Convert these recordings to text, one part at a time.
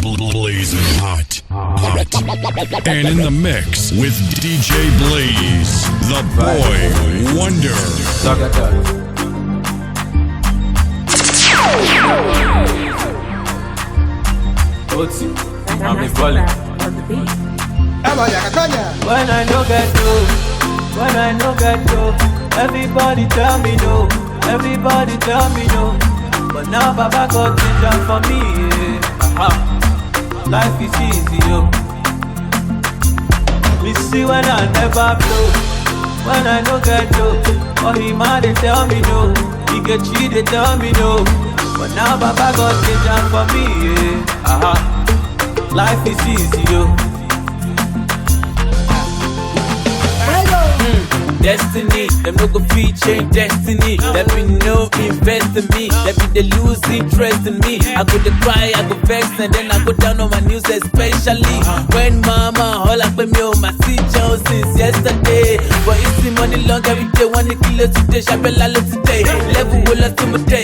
blazing hot. And in the mix with DJ Blaze, the boy wonder. I'm falling. When I no get to, everybody tell me no, everybody tell me no. But now Baba got ginger for me, yeah. Life is easy, yo. Me see when I never blow, when I no get to. Oh, he mad, they tell me no, he get cheat, they tell me no. But now Baba got ginger for me, yeah. Life is easy, yo. Destiny, them no go feed change destiny. Let me know, invest in me. Let me they lose interest in me. I go to cry, I go vex, and then I go down on my news, especially when mama all up with me on my seat since yesterday. But it's the money long every day, 1 kilo today, Shabella today. Level will let to day,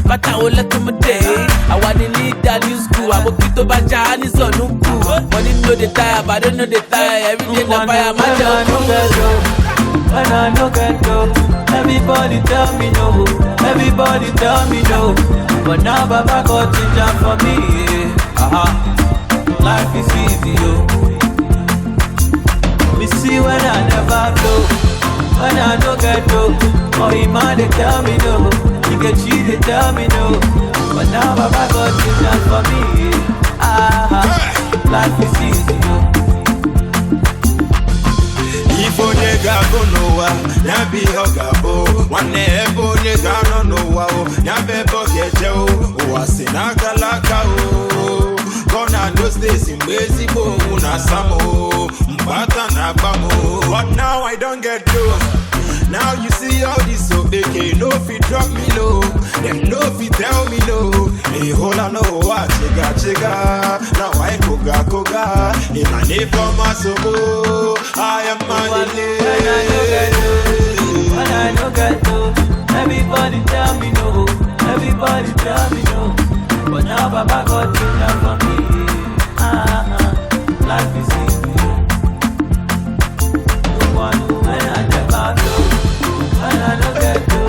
Pata will let to day. I want to lead that new school. I will keep to Banja and it's on Nuku. Money know the tire, but I don't know the tire. Every day I buy a man. When I no get to, everybody tell me no, everybody tell me no. But now Baba got ginger for me, yeah. Life is easy, yo. Me see when I never blow, when I no get to. Oh, he man they tell me no, he get cheat they tell me no. But now Baba got ginger for me, yeah. Life is easy, yo. Ifo nega go noa, nyabi hogabo. Wane ebo nega no noa o, nyabe bogeje o. Oase nagalaka o. Gonna no stays in Mexico, una samo. Mbata na bamo. But now I don't get those. Now you see all this so they can't no fit drop me low. Them no fit tell me no. Hey, hold on, no, what chiga. Now I koga. In my name for my soul, I am my when I no get to, everybody tell me no, everybody tell me no. But now Baba got ginger for me, life is easy. No one when I never know, when I no get to.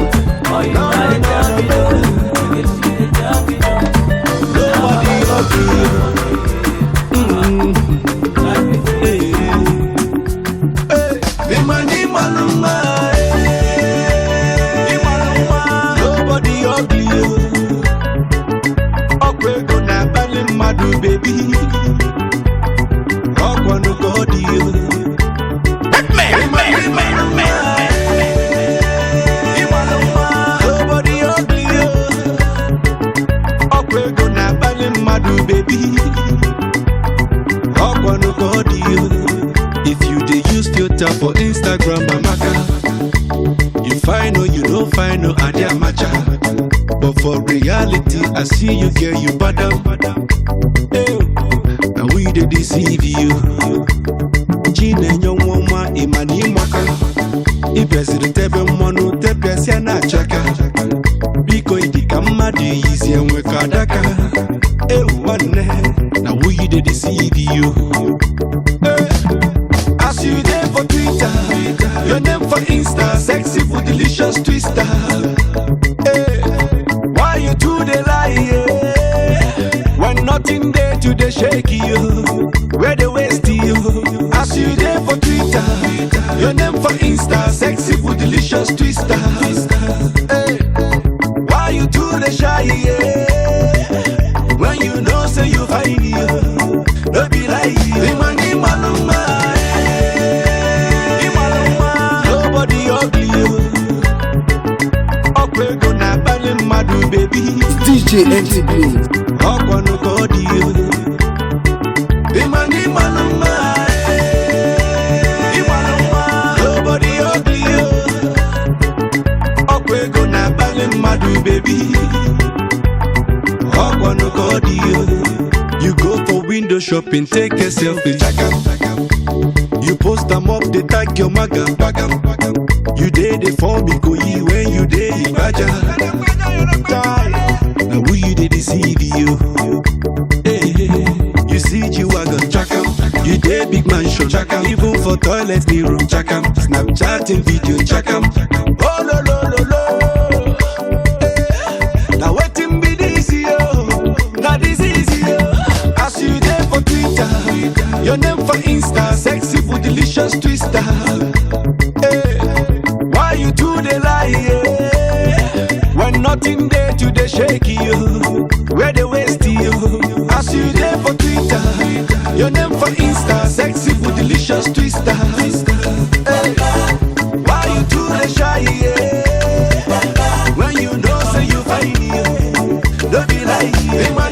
Oh, you might tell me no, you get see they tell me no. Nobody got you. Life is easy. The money manuma, nobody ugly. Okwe go na bali madu baby. Okwa no go dio. Nobody ugly. Okwe go na bali madu baby. Okwa no go dio. If you dey use filter for Instagram, Amaka, you find or you don't find no idea matcha. But for reality, I see you girl, you bad up. Now we dey deceive you. Gina young woman, imani maka. If you see the tebe mono, tebe siya na chaka. Biko idi kama di easy and we kadaka. Now we dey deceive you. As you there for Twitter, your name for Insta, sexy for delicious twister. Hey, why you do the lie? Yeah? When nothing there to the shake you, where they waste you. As you there for Twitter, your name for Insta, sexy for delicious twister. Hey, why you do the shy? Yeah? When you know say you find you, don't be like you. Money maluma. Nobody ugly. Okwe go na bali madu baby. DJ NTB. Okwa no go dio. Imani manuma. Nobody ugly. Okwe go na bali madu baby. Okwa no go dio. You go for window shopping, take a selfie, you post them up, they tag your maga. You did it for me, go ye when you did it, Baja. Now we did deceive you. Hey, dey big mansion, check am. Even for toilet mirror, check am. Snapchatting video, check am. Oh lo lo lo lo. Now waiting be this yo, now this is yo. As you there for Twitter, your name for Insta, sexy for delicious twister. Hey, why you do the lie? Yeah? When nothing there to the shake you, where the waste you? As you there for Twitter, your name for Insta, sexy for delicious twister. Hey, why you do the shy? Yeah? When you know say you find you, don't be like hey, man.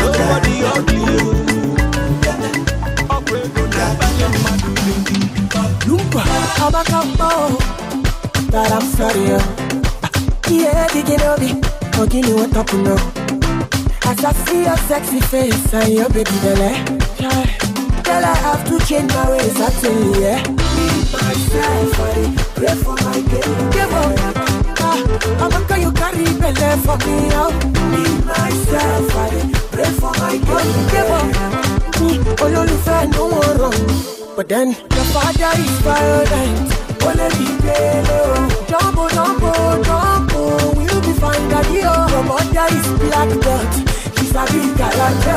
Nobody on you. Lumpa, Abacambo, that I'm sorry. Yeah, digging on me, hugging you on top of no. As I see your sexy face and your baby belly, girl, I have to change my ways, I tell you, yeah. Leave myself, I pray for my girl. Give up, I'm a girl you carry belly for me out. Leave myself, I pray for my girl. Give up, all only friend, no one wrong. But then, your father is violent. Only the Jumbo, jumbo, jumbo, we'll be fine, daddy, oh. Your mother is black belt. She's a big galante.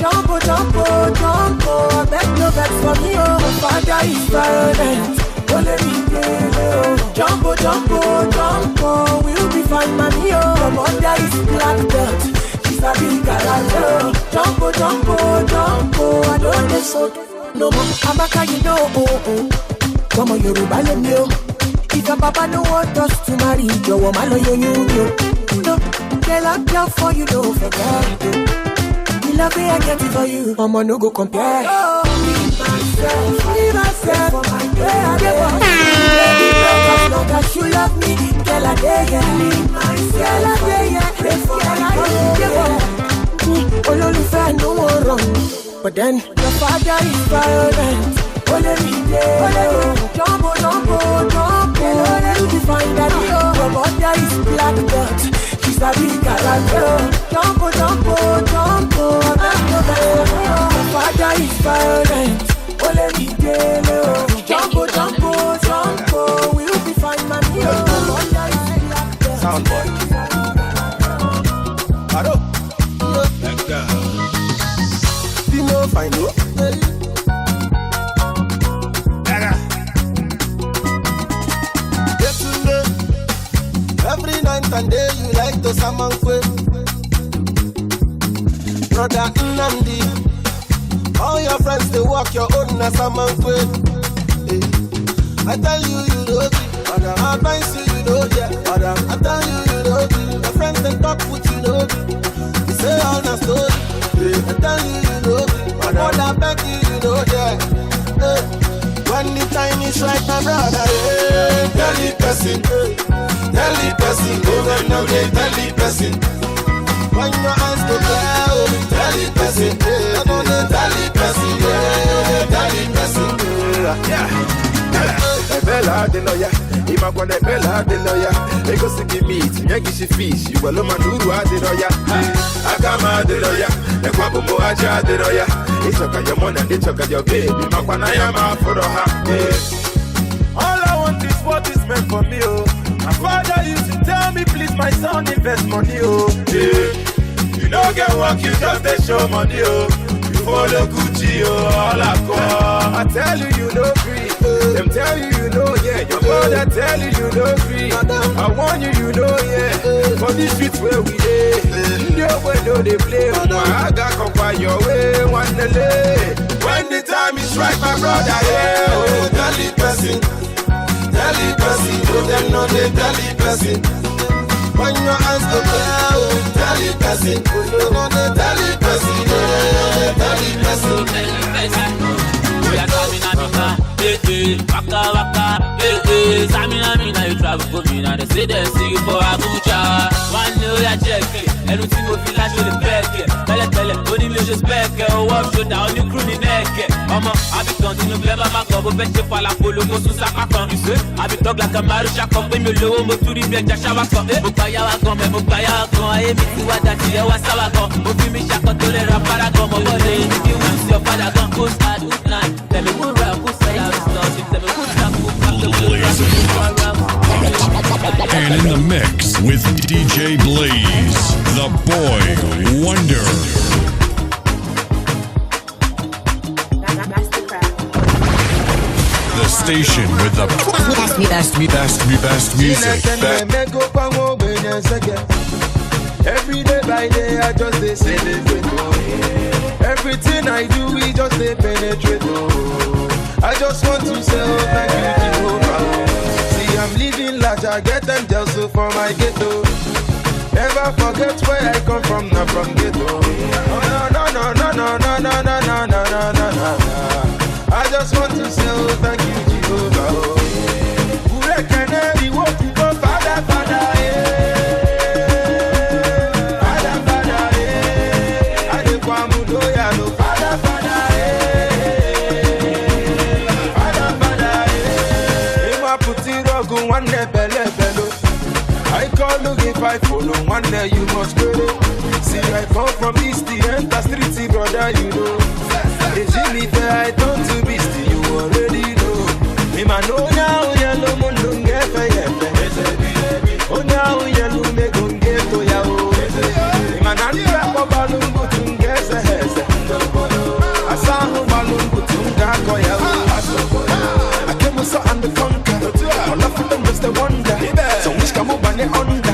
Jumbo, jumbo, jumbo, I beg no vex for me, oh. Your father is violent. Only the Jumbo, jumbo, jumbo, we'll be fine, mommy, oh. Your mother is black belt. She's a big galante. Jumbo, jumbo, jumbo, I don't get so. No more, Amaka, you know, oh, oh. Come on, Yoruba, let me know. If your papa no want us to marry, your woman, no, you know. Girl, I'm down for you, don't forget it. The love I get it for you, I'ma no go compare. Oh, leave myself, for my girl, as long as you love me, girl, I dare ya. Leave myself, pray for my girl. Oh, no, fair, no one wrong. But then, your father is violent. Jumbo, jumbo, jumbo, you find that your mother is black belt. She's a big galante. Jumbo, jumbo, jumbo, your father is violent. Jumbo, jumbo, jumbo, we'll be fine, man. Your mother is black belt. Sound boy. Hello. You know, find you. Every night and day you like to salmon kwe. Brother Nnamdi, all your friends they walk your own na salmon kwe. I tell you you know me, I advise you know yeah. I tell you know me, your friends they talk with you know me. You say all the story, I tell you know me, but I beg you know yeah. When the time is right, my brother, tell the person, tell the person, go and now they tell the person. When your eyes go down, tell the person, I know they tell the person, tell the person. Yeah. Bella de noya, imagine bella de noya. They go see meat, yangishi fish. You will manuru de noya. Agama de noya, the kwabumo aja de noya. They talk at your money and they talk at your baby. Makwanayama for her. All I want is what is meant for me, oh. My father used to tell me, please, my son, invest money, oh. Yeah. You don't get work, you just they show money, oh. You follow Gucci, oh, all I call. I tell you, you know free. Them tell you, you know, yeah. Your brother tell you, you know free. I want you, you know, yeah. For these streets where we live, no way, no, they play. I got come by your way, one delay. When the time is right, my brother, yeah. Oh, tell the person, oh, them know they tell the person. When your eyes go down, tell the person, oh, you know they tell the person, tell the person. Waka waka, Samina mina you travel for me now. They say they see you for Abuja. One day I check it, anything we feel like the back. Tell it, only me just back. Oh, what should I only crew me neck? I be continue to never my cover, bet you fall a polo, go to Sakakan. You I be talk like a Marusha cup. When you low, mo to the bed, Jashawa cup. Mukaya wagon, me mukaya wagon. I me see what that you was our gun. Mofi me shaka to the raparagon. My body, if you lose your father gun, who's hard, who's night. Tell me who rap, who's say I'm starting. Tell me who's rap, who's And in the mix with DJ Blaze, the boy wonder. The station with the best music. Every day by day, I just they celebrate. Everything I do, we just they penetrate. I just want to say, oh, thank you, Jehovah. See, I'm living large, I get them jealous for my ghetto. Never forget where I come from, not from ghetto. Oh, no. I just want to say, oh, thank you, Jehovah. Ure Kennedy, what you go, Father, yeah. Father, yeah. Adekwamu doya no, Father, yeah. Father, yeah. Ima puti rogu one bele. I call look if I follow one day you must go. See I come from East, the enter street, brother, you know. Is it me fair I turn to beast, you already know. Me man know now, yellow moon don't get fair. Oh now, yellow me gon' get to ya. Me man and rap a balloon go to get a head. I saw who balloon go to go ya. I came with so and the conquer. All of them just a wonder. So which come up and under. I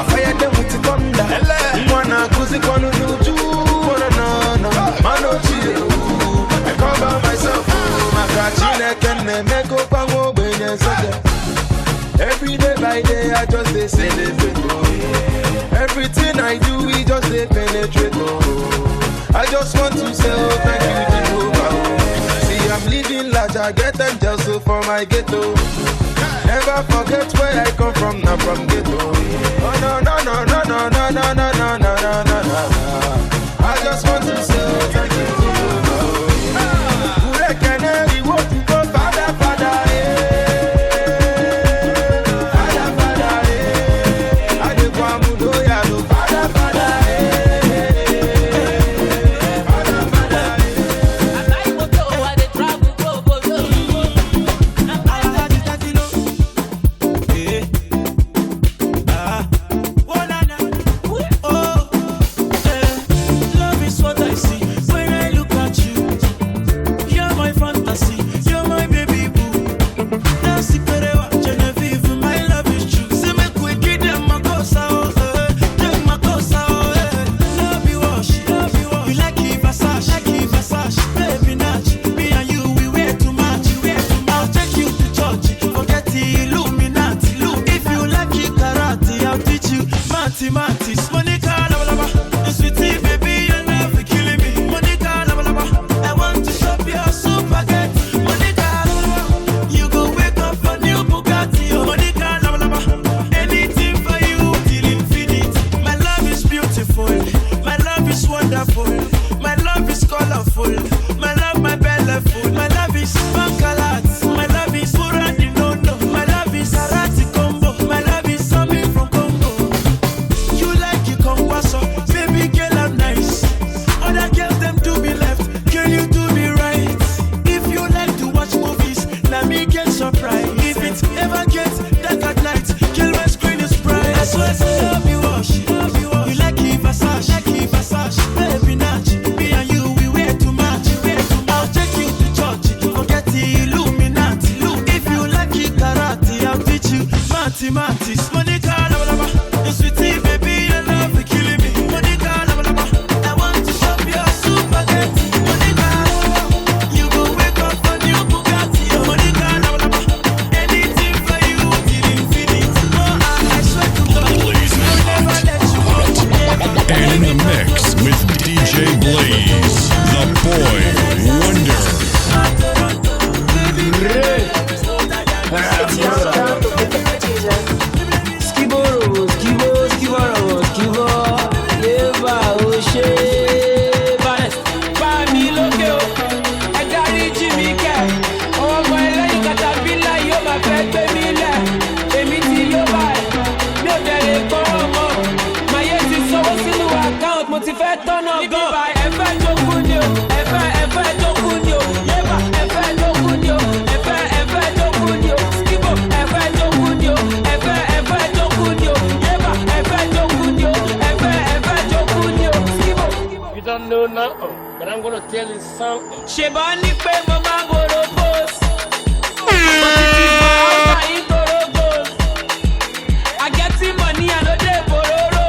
fire them with the thunder. Wanna cause it gonna do you. No. Man, no chill. I cover myself. My catching can make up and go when you say. Every day by day, I just they celebrate. Everything I do, we just they penetrate. I just want to say, oh, thank you, Jehovah. See, I'm living large, I get them jealous for my ghetto. Never forget where I come from, not from ghetto. Oh, no. I just want to say, oh, thank you, Jehovah. Ure Kennedy, what you go, Father, yeah. Father, yeah. Adekwamu doya no, Father, yeah. Father, yeah. I go to where they travel, go. Love is what I see when I look at you. You're my fantasy, you're my baby boo. Nancy Perewa, Genevieve, my love is true. Say me quick, give them my cosa, them my cosa, Love you wash, you like Versace, baby Natch. Me and you, we wear too much, I'll take you to church, forget the Illuminati. If you like karate, I'll teach you mathematics. Monica, lava, sweetie, baby, your love is killing me. Monica, lava, I want to shop your supermarket. Monica, lava, you go wake up a new Bugatti. Monica, lava, anything for you till infinity. My love is beautiful, my love is wonderful, my love is colorful, my love, my belly full, my love is bankalat, my love is Burandi Nono, my love is Arati Combo, my love is coming from Congo. You like you come waso, baby girl I'm nice. Other girls them do me left, girl you do me right. If you like to watch movies, let me get surprised. If it ever gets dark at night, girl my screen is bright. I swear to love you wash, you like Versace, baby Natch. Me and you we wear too much, I'll take you to church, forget the Illuminati. If you like karate, I'll teach you mathematics. Monica, lava, sweetie, baby, your love is killing me. Monica, lava, I want to shop your supermarket. Monica, lava, you go wake up a new Bugatti. Monica, lava, anything for you till infinity. Oh, I swear to God, I'll never let you go. And in the mix with DJ Blaze, the boy wonder. Ẹ dáríjì mí kẹ́, ọmọ ẹlẹ́yìn katapila yóò máa fẹ́ gbé don't know nothing, but I'm gonna tell you something. Shebani pe mama borobos. I get the money, I know they bororo.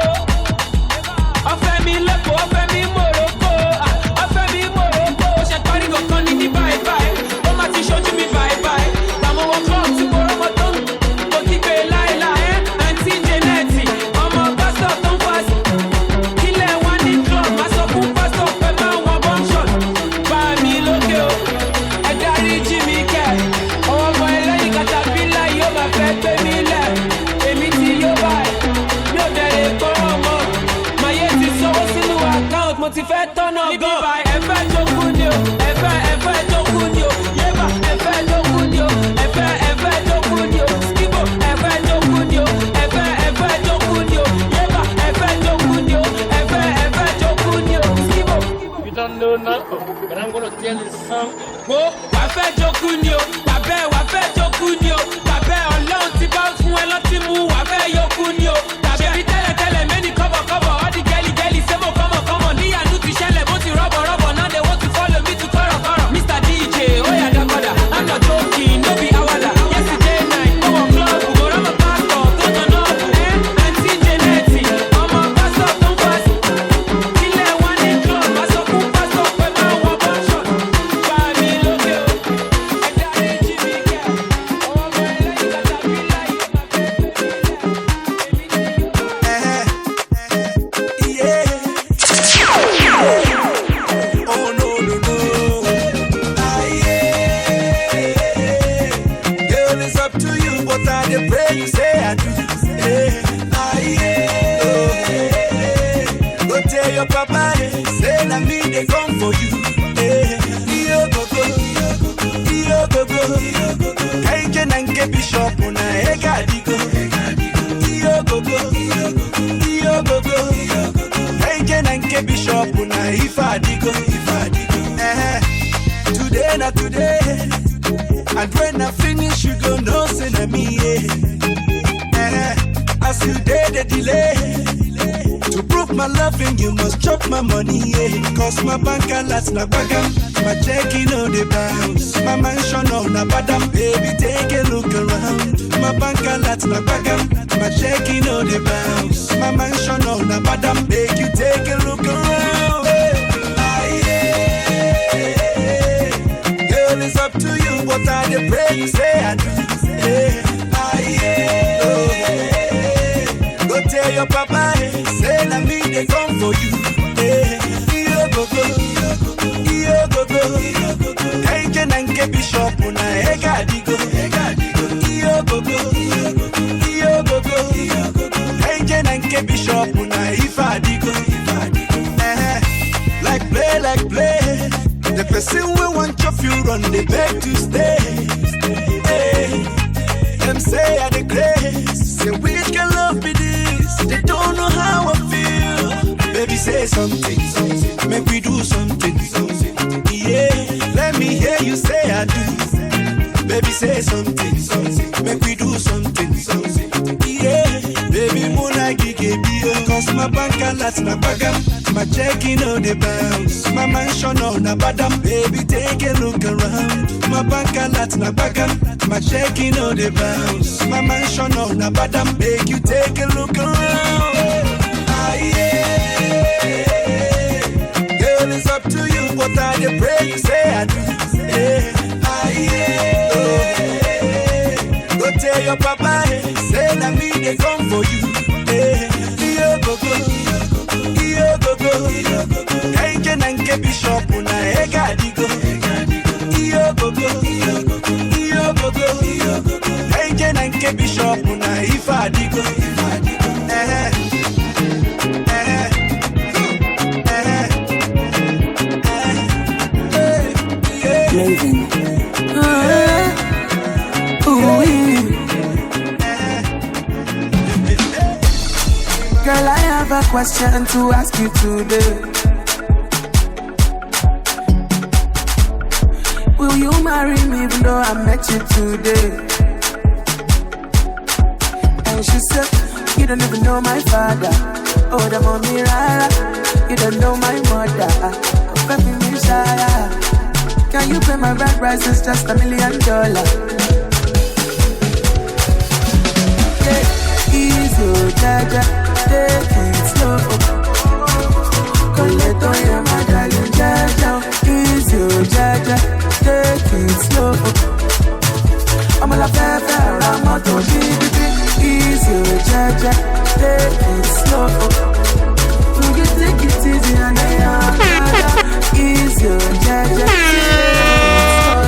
Offer me lepo, offer me moroko. Offer me moroko. She carry go con in the bye bye. Oh my t-shirt to me bye bye. Mama walk up to Boromoton. Go keep a Laila, Auntie Janetti. Mama pass up, don't pass. Kill a one in club. Maso pass up, pepper one bomb shot. Buy me loco. I carry Jimmy Cat. Oh my lady got a bill like you, my pet baby left. Baby till you buy. No there come on. My yes is so what's in the account. Motivate turn up go. Buy ever jokunyo. Ever jokunyo. Yeba ever jokunyo. Ever jokunyo. Skibo ever jokunyo. Ever jokunyo. Yeba ever jokunyo. Ever jokunyo. Skibo. You don't know nothing, but I'm gonna tell you something. Wo wafẹ́ jokunyo. Wafẹ́ jokunyo. Ọlọ́run ti bá fún ẹ lọ́tí mú wafẹ́ yokunyo. Ṣèbí tẹ́lẹ̀tẹ́lẹ̀ mẹ́ni kọ́bọ̀kọ́bọ̀ all the gẹ́lì sẹ́mo kọ́mọ̀kọ́mọ̀ níyànjú ti ṣẹlẹ̀ bó ti rọ́bọ̀rọ́bọ̀ now they want to follow me to kọ́rọ̀kọ́rọ̀. Mr. DJ oya dakoda I'm not joking no be awada. Yesterday night go on club go run my passport tó jọ̀nà Aunty Janetti ọmọ pastor tó ń pass. Kílẹ̀ wọn ní club aṣọ fún pastor pé máa wọ bọ́ṣọ̀. Bá mi lókè o ẹ̀dá rẹ̀ jí mi kẹ́ ọmọ ẹlẹ́yìn kàtà bí láyé máa fẹ́ bẹ̀rẹ̀ Oh no no no. Girl, it's up to you, but I dey pray you say I do. Go tell your papa, say na me they come for you. Iyo gogo, kaije nange bishop na ega digo. Iyo gogo, kaije nange bishop na ifa digo. Today na today, and when I finish you go know say na me. As you dey the delay. To prove my loving, you must chop my money, Cause my bank alerts na bagam, my checking on the bounce, my mansion on na badam, baby take a look around. My bank alerts na bagam, my checking on the bounce, my mansion on na badam, make you take a look around. Girl, it's up to you, but I dey pray you say I do. Go tell your papa, say na me they come for you. Iyo gogo, kaije nange bishop na ega digo. Iyo gogo, kaije nange bishop na ifa digo. Like play. The person we want your you run, they beg to stay. Them say I the grace, say which can love be this? They don't know how I feel. Baby say something, make we do something. Yeah, let me hear you say I do. Baby say something, make we do something. Yeah, baby muna gige bio, cause my bank alerts na bagam, my checking on the bounce, my mansion on na badam. Baby take a look around, my bank alerts na bagam, my checking on the bounce, my mansion on na badam. Make you take a look around. Girl, it's up to you, but I dey pray you say I do. Go tell your papa, say na me they come for you. Iyo gogo, kaije nange bishop na ega digo. Iyo gogo, kaije nange bishop na ifa digo. Amazing. Girl, I have a question to ask you today. Will you marry me even though I met you today? And she said, you don't even know my father. Oh, the mommy rara. You don't know my mother. Baby, Messiah. Can you pay my rent price? It's just $1 million. Yeah, easy, jaja, take it slow. Coleto, yeah, my darling, jaja. Easy, jaja, take it slow. I'm a la fefe, I'm a to easy, jaja, take it slow. You take it easy and I am easy, jaja, take it slow.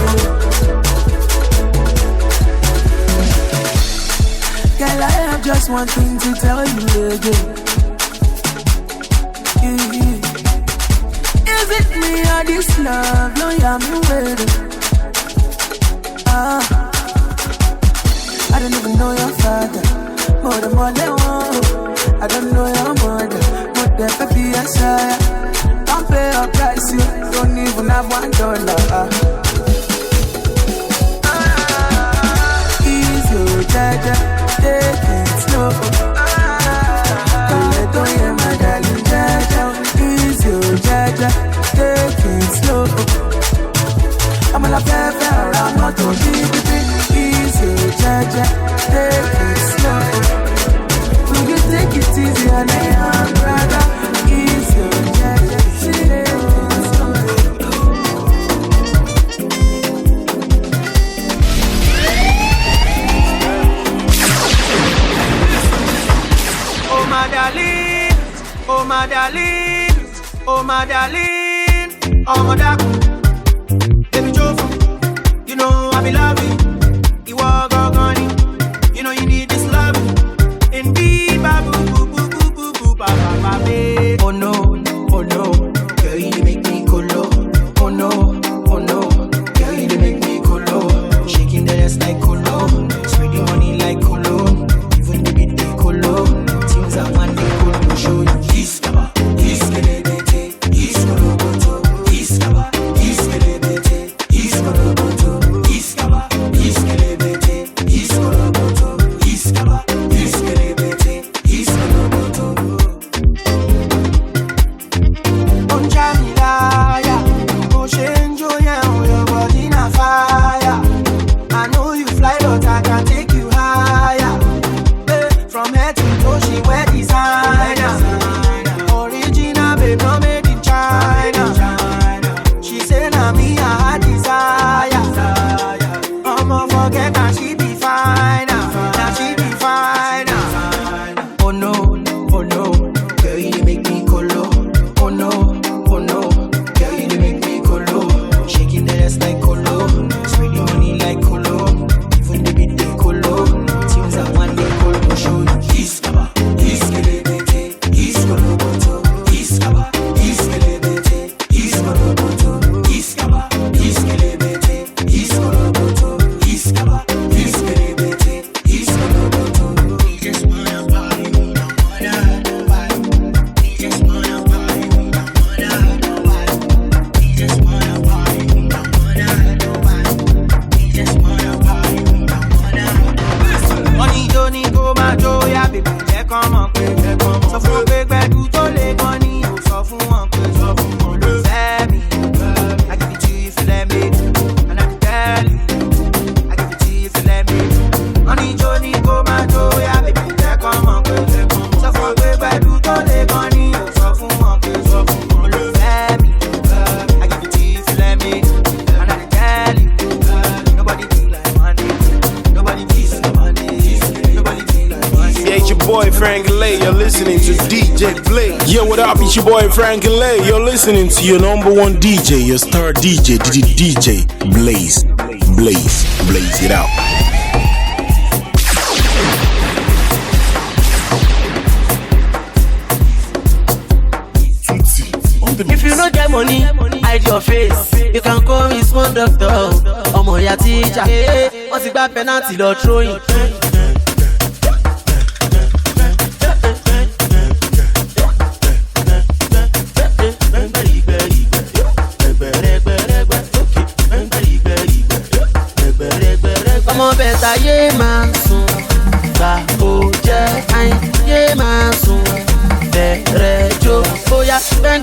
Girl, I have just one thing to tell you again. Is it me or this love? No, yeah, me waiting. I don't even know your father. More than one. I don't know your mother. More than baby, I say. Don't pay a price, you don't even have $1. Easy, jaja, take it slow. Coleto, yeah, my darling, jaja. Easy, jaja, take it slow. I'm a la fefe, I'm not to easy, jaja, take it slow. Will you take it easy and I am brother? Easy, jaja, take it slow. Oh my darling, oh my darling, oh my darling, oh my darling. Baby Jofa, you know I be loving. You are gone, you know you need this loving. In be babu boo boo boo boo boo ba ba ba babe. Oh no, girl you make me colo. Oh no, girl you make me colo. Shaking the ass like colo, spreading money like colo. Even the beat they colo. Things I want they colo show you. He's kaba, he's kelebete, he's colo goto, he's kaba, he's kelebete, he's colo goto, he's kaba, he's kelebete, he's colo goto, he's kaba, he's kelebete, he's colo goto. On Jamila, oh Shenjo, yeah, your body na fire. I know you fly, but I can take you higher. From head to toe, she wear designer. Original, babe, not made in China. She say, na me, I desire. I'ma forget that she be fine. Now she be fine. Oh no, girl, you make me colo. Oh no, girl, you make me colo. Shaking the ass like colo, spreading money like colo. Even the beat they colo. Things I want they colo show you. He's kaba, he's kelebete, he's colo goto. He's kaba, he's kelebete, he's colo goto. He's kaba, he's kelebete, he's colo goto. He's kaba, he's kelebete, he's colo goto. He just wanna party, we don't wanna nobody. He just wanna party, we don't wanna nobody. He just wanna party, we don't wanna nobody. He just wanna party, we don't wanna nobody. Money Johnny go my joy, yeah, baby. Check on my pay, check on my. So for big bad, you to let money. You so for one, so for one. Let me, I give it to you if you let me, and I can tell you, I give it to you if you let me. Money Johnny go my joy, yeah, baby. Check on my pay, check on my. So for big bad, you to let money. You so for one, so for one. Let me, I give it to you if you let me, and I can tell you, nobody be like money, nobody be like money, nobody be like money. Yeah, it's your boy Frank Lay. You're listening to DJ Blaze. Yo, what up? It's your boy Frank Lay. You're listening to your number one DJ, your star DJ, DJ Blaze. Blaze it out. If you don't get money, hide your face. You can call me small doctor. Omo ya teacher. Wọ́n ti gba penalty lọ throwing. Ọmọ bẹ̀ta yé máa sùn, gbà ó jẹ́ àyìn yé máa sùn, bẹ̀rẹ̀ jó, bóyá bẹ́ẹ̀.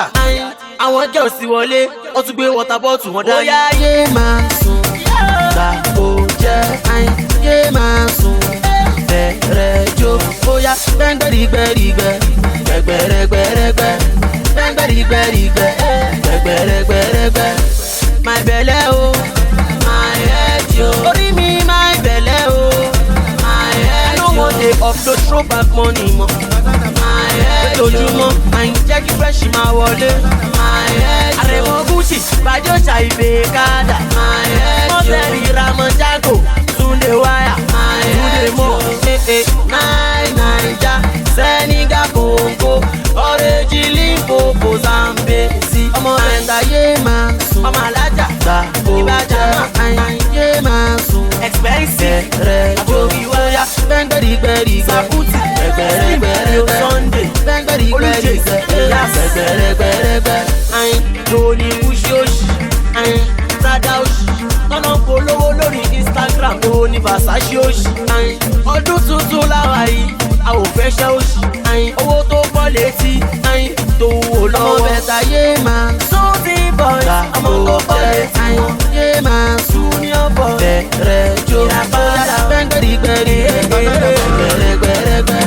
jà. Àwọn jẹ́ òsì wọlé, wọ́n tún gbé water bottle wọn dání. Ó yá yé máa sùn, gbà kó jẹ́. Yé máa sùn, bẹ̀rẹ̀ jó. Ó yá gbẹ́ngbẹ́rìgbẹ́rìgbẹ́, gbẹ̀gbẹ̀rẹ̀gbẹ̀rẹ̀gbẹ́. Gbẹ́ngbẹ́rìgbẹ́rìgbẹ́, gbẹ̀gbẹ̀rẹ̀gbẹ̀rẹ̀gbẹ́. My belle o, my head yo. Orí mi my belle o, my head yo. I no wan dey upload throwback money mọ́. My head yo. Lójúmọ́, àyìn jẹ́ kí fresh máa wọlé. My head yo. Àrẹ̀mọ Gucci, Bàjọ́ ṣàìbè kádà. My head yo. Mọ́tẹ́rì Ramonjago, Túndé wáyà. My head yo. Naija, Senegal, Congo, Orange, Limpopo, Zambezi. Ọmọ ẹ̀ńdà yé máa sùn. Ọmọ alájà gbà ìbàjá yé máa sùn. Expensive rẹ̀ àbòrí wáyà. Gbẹ́ngbẹ́rìgbẹ́rìgbẹ́ Sakuti gbẹ̀gbẹ̀rẹ̀gbẹ̀rẹ̀ Sunday. Gbẹ́ngbẹ́rìgbẹ́rìgbẹ́ gbẹ̀gbẹ̀rẹ̀gbẹ̀rẹ̀gbẹ́. Lóní Wúṣíọ́ṣì, Prada òṣì. Tọ́nà polówó lórí Instagram lóní Versace òṣì. Ọdún tuntun láwa yìí, a ò fẹ́ ṣẹ́ òṣì. Owó tó pọ̀ létí, tó wò lọ́wọ́. Ọmọ bẹ̀ta yé máa sóòtì bọ̀ọ̀ì. Ọmọ tó pọ̀ létí, yé máa sùn ní ọ̀bọ̀. Bẹ̀rẹ̀ jó ìràpadà. Gbẹ́ngbẹ́rìgbẹ́rìgbẹ́, gbẹ̀rẹ̀gbẹ̀rẹ̀gbẹ́.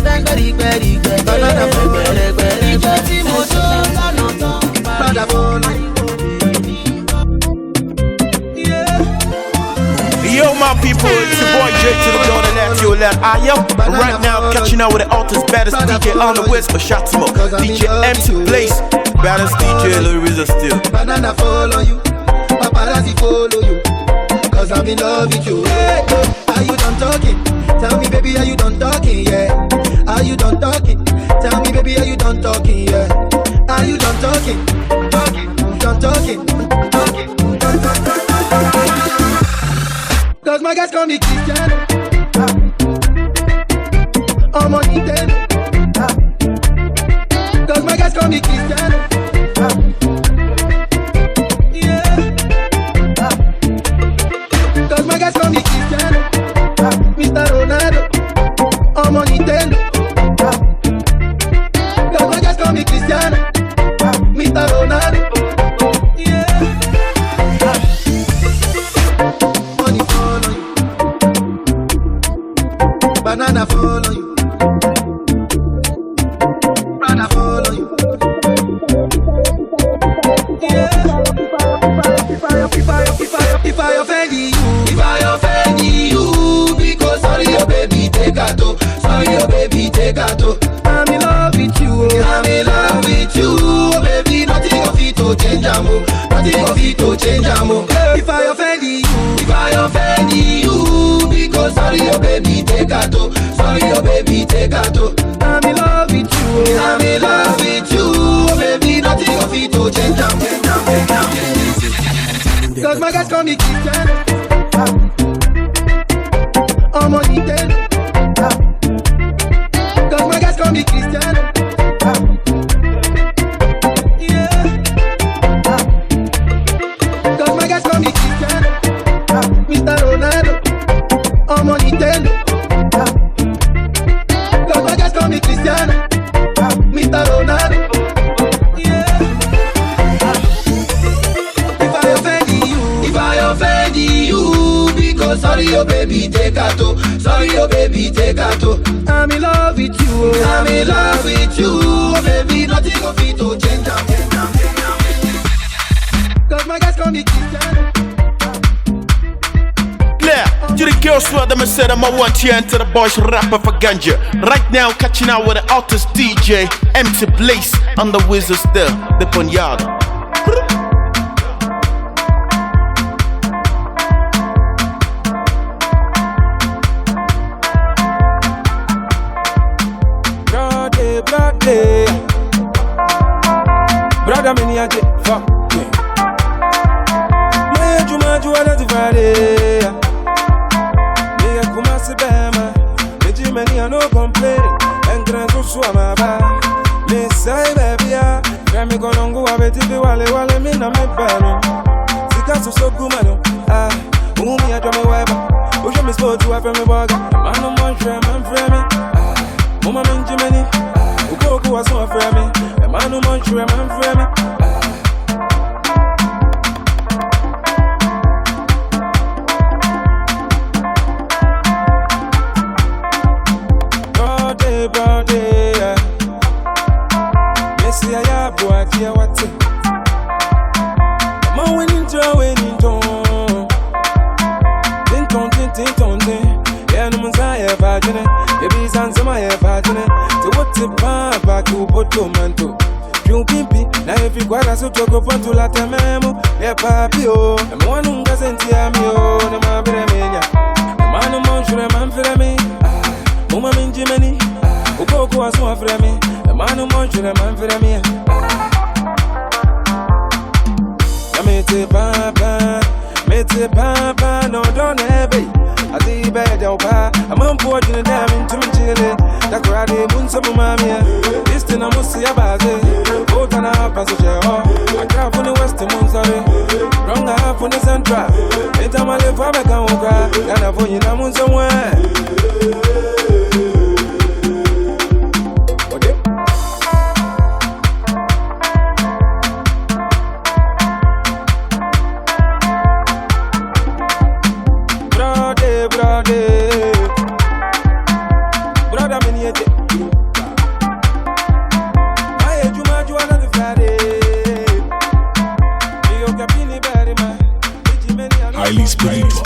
Gbẹ́ngbẹ́rìgbẹ́rìgbẹ́, gbẹ̀rẹ̀gbẹ̀rẹ̀gbẹ́. Ìjọ tí mo jó lọ́nà tán, padà bọ̀ náà. Yo, my people, it's your boy J to the building, that's your lad. I am right now catching out with the Alta's baddest DJ on the West for Shot Smoke. DJ MC Blaze, baddest DJ Larissa still. Banana follow you, paparazzi follow you, cause I'm in love with you. Hey, are you done talking? Tell me, baby, are you done talking? Yeah. Are you done talking? Tell me, baby, are you done talking? Yeah. Are you done talking? Done talking? Cause my guys call me Cristiano. I'm on Nintendo. Cause my guys call me Cristiano. Yeah. Cause my guys call me Cristiano. Mr. Ronaldo. I'm on Nintendo. Cause my guys call me Cristiano. Mr. Ronaldo. Banana follow you, Prada follow you. Yeah. If I offend you, because sorry your baby take a toe, sorry your baby take a toe. I'm in love with you, I'm in love with you, oh baby. Nothing of it to change amo, nothing of it to change amo. If I offend you, because sorry your baby take a toe, sorry your baby take a toe. I'm in love with you, I'm in love with you, oh baby. Nothing of it to change amo. Cause my guys call me Cristiano. I'm on Nintendo. Cause my guys call me Cristiano. Yeah. Cause my guys call me Cristiano. Mr. Ronaldo. I'm on Nintendo. Cause my guys call me Cristiano. Mr. Ronaldo. Yeah. If I offend you, because sorry your baby take a toe, sorry your baby take a toe. I'm in love with you, I'm in love with you, oh baby. Nothing of it to change. Cause my guys call me Cristiano. To the girls who them said I'm a one tier and to the boys rapper for ganja. Right now catching out with the Alta's DJ MC Blaze on the Wizard still, the Ponyard. Bloody, brother many a day, fuck me. My Juma Juana Friday. Many are no complain, and grand to swama. Miss I baby, Grammy Gonongo, I bet if you wale me na me bano. Sikasu so gumano, Umi a drama wiper, Usha Miss Boat to a family burger, man on one tram and frame. Mama Benjamin, Uko was so frame, and man who munch you, man for me. Brody, yeah. Yes, yeah, boy, dear, what's it? Man, winning, winning, yeah, no one's I imagine it. Baby, sans my imagine it. So what's it, back to Potomanto? You pimpi, now if you got a so talk up to la memo, yeah, papi, oh, and one who doesn't hear me, oh, no, my bremenia. Man, no more, man, for me. Mama, in Jimmy, who go as one for me. The man who munch, man, for me. I made it, papa, no, don't have it. I see bed, I'm on board in a damn into me chilling. That crowdy moon, some mamma. This thing I must see about it. Both and a half passenger. I come from the western moon, sorry. Wrong half on the central. It's a male for me, can't cry. And I've only a moon somewhere. Highly spiritual.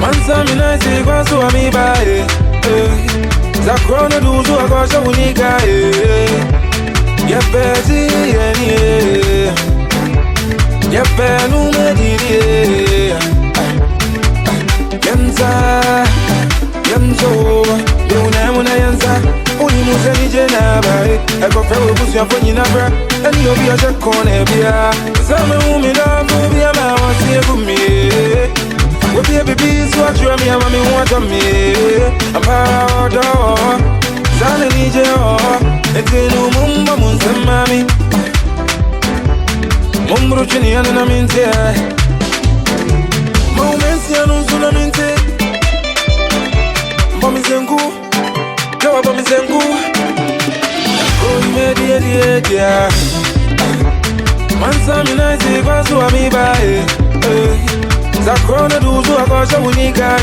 Mansa mi na si kwa so mi ba za krono du so kwa so unika ya pezi yani ya penu mediri yanzo muna yanza uni museni jena ba e ko fe obusu afo nyina bra ani obi a sekone bia zame umi da bu bia ma wasi egumi. What baby, so I draw me, mommy want on me. I'm proud of Sally DJ, and then Mumba Munsa, mommy. Mumbruchini, and I'm in there. Moments, and Unsunaminte. Bommy Zengu, Joe Bommy Zengu. Oh, you made it, yeah. Mansa, me nice, it was to me by. Zakrona duzu akosha unika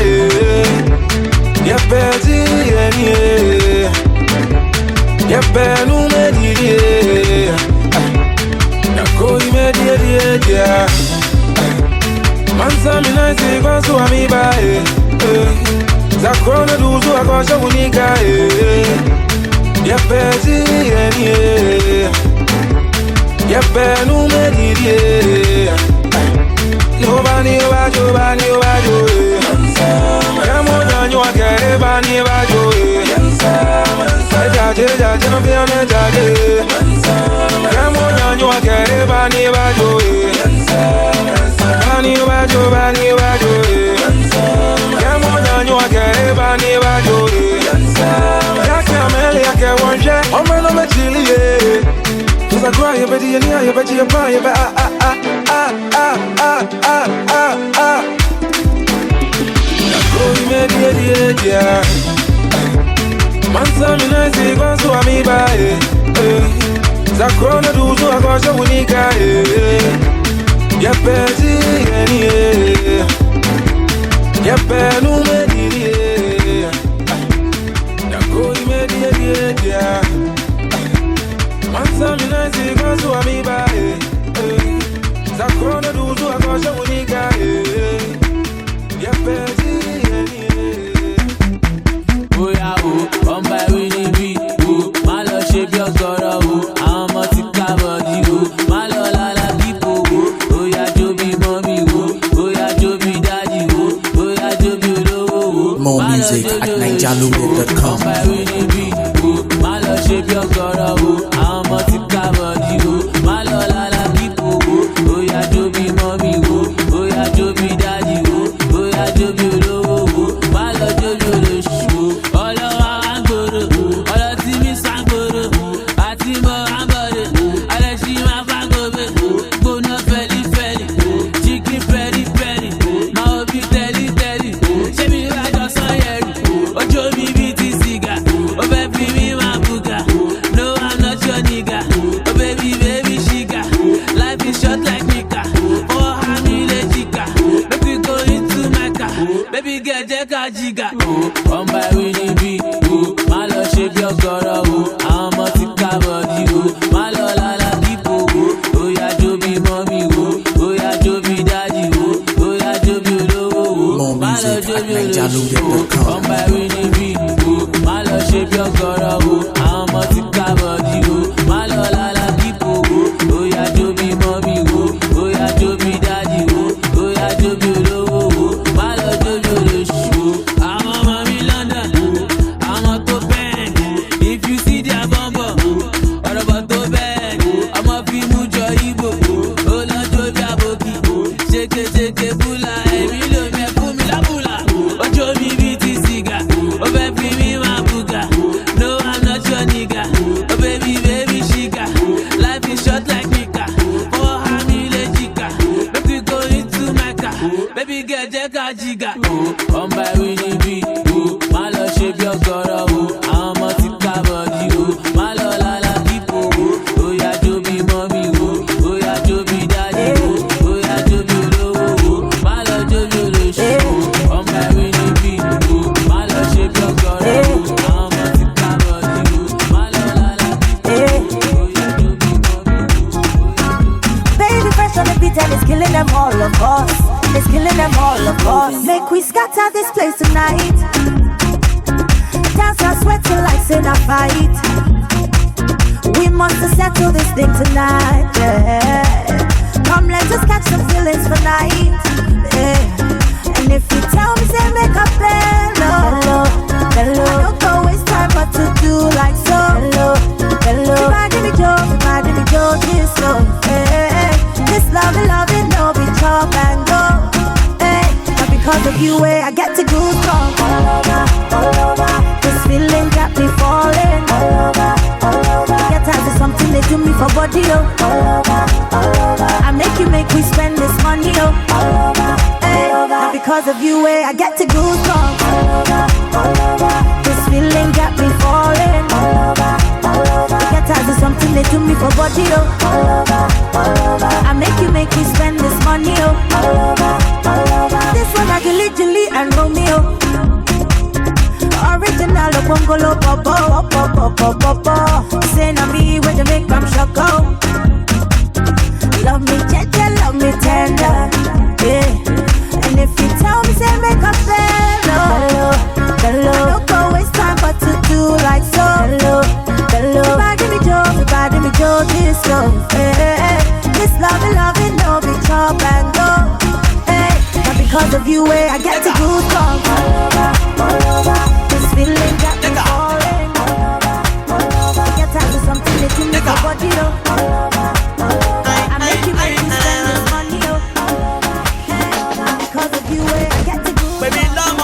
ya pezi yani ya penu mediri ya koi mediri ya mansa mina isi kwa suwa mibae Zakrona duzu akosha unika ya pezi yani ya penu mediri Nobody about you, I'm on you, I can't buy you about you. Jaja, no fear, no jaja. I'm on you, I can't buy you about you. Bunny about you. I'm on you, I can't buy you about you. I can't one jet. I'm on my chili. Cause I cry, you better, you better, you buy, you better, Oh, made yeah. Mansa mi na si kwa so mi ba za krona du so akosha unika ya pezi yani ya penu mediri na koi mediri yeah. Mansa mi na si kwa so mi ba za krona du so akosha unika ya pezi yani Oya o, come by Winnie B. O, má lọ ṣe bí ọ̀gọ̀rọ̀ o. Àwọn ọmọ ti ká bọ̀dí o. Má lọ lálá bípo o. Oya jó bí mọ́mí o. Oya jó bí dádì o. Oya jó bí olówó o. More music at NigerLoaded.com. Come by Winnie B. O, má lọ ṣe bí ọgọ́rọ̀ o, àwọn ọmọ ti kábọ̀ di o. Má lọ lálá kíkó o, ó yá jó bí mọ́mí o, ó yá jó bí dájì o, ó yá jó bí olówó o, má lọ jó bí olóṣù o. Ọlọ́wọ́ wa ń gbòòrò, ọlọ́tí mi sàgbòòrò, àti mọ́ àbọ̀dé, ọlẹ́sìn máa fàgòbè, gbóná fẹ́lifẹ́li, chicken pẹ́ripẹ́ri, máa ó bí tẹ́lítẹ́lì, ṣé mi rájọ sọ́yẹ̀rì, ojú mi bí ti sìgá, ó fẹ́ fi mí máa bùgà, no I'm not your nigga, oh baby baby ṣìgá, life is short like Nika, oh hami lè jìkà, make we go into Mecca, baby girl jẹ́ ká jìgà, come by winning bí, má lọ ṣe bí ọgọ́rọ̀ o, àwọn ọmọ ti kábọ̀ di o, má lọ lálá kíkó o, ó yá jó bí mọ́mí o, ó yá jó bí dájì o, ó yá jó bí olówó o, má lọ jó bí olóṣù o, come by winning bí, má lọ ṣe bí ọgọ́rọ̀ o, àwọn ọmọ ti kábọ̀ di o, má lọ lálá kíkó o, ó yá jó bí mọ́mí o, ó yá jó bí dájì o, ó yá jó bí olówó o, má lọ jó bí olóṣù o. Àwọn ọmọ mi London, àwọn tó bẹ́ẹ̀, if you see their bumbo, ọ̀rọ̀ bọ̀ tó bẹ́ẹ̀, ọmọ fi mú jọ Igbo, ó lọ jó bí àbòkì, ṣékeṣéke búlà, èmi ló mẹ́ fún mi lábùlà, ojú mi bí ti sìgá, ó fẹ́ fi mí máa bùgà, no I'm not your nigga, oh baby baby ṣìgá, life is short like Nika, oh hami lè jìkà, make we go into Mecca, baby girl jẹ́ ká jìgà, come by winning bí, má lọ ṣe bí ọgọ́rọ̀ o, àwọn ọmọ ti kábọ̀ di o, má lọ lálá kíkó o, ó yá jó bí mọ́mí o, ó yá jó bí dájì o, ó yá jó bí olówó o, má lọ jó bí olóṣù o, come by winning bí, má lọ ṣe bí ọgọ́rọ̀ o, àwọn ọmọ ti kábọ̀ di o, má lọ lálá kíkó o, ó yá jó bí mọ́mí o. Baby fresh on the beat and it's killing them all of us. It's killing them all of us. Make we scatter this place tonight. Dance and sweating like in a fight. We must settle this thing tonight. Yeah. Come let us catch some feelings for night. Yeah. And if you tell me say make a hello, hello, I don't go waste time but to do like so. Hello, hello. Give me joy, this love. Hey, this love, no be chop and go. Hey, but because of you, I get to goosebumps all over. This feeling got me falling all over. Get tired of something they do me for body, oh. All over. I make we spend this money, oh. Hey, but because of you, I get to goosebumps all over. This feeling got me falling all over. Get tired of something they do me for body, oh. I make we spend this money, oh. This one I Julie and Romeo. Original Bongolo Popo. Say na me when you make them shock, oh. Love me gentle, love me tender, yeah. And if you tell me say make a hello, don't go waste time but to do like so. Hello. Give me joy, this love, hey. This love, no be chop and go, hey. But because of you, I get to goosebumps all over. This feeling got me falling all over. Get tired of something that you make a body, oh. I make you spend this money, oh. Hey. Because of you, I get to goosebumps. Baby, love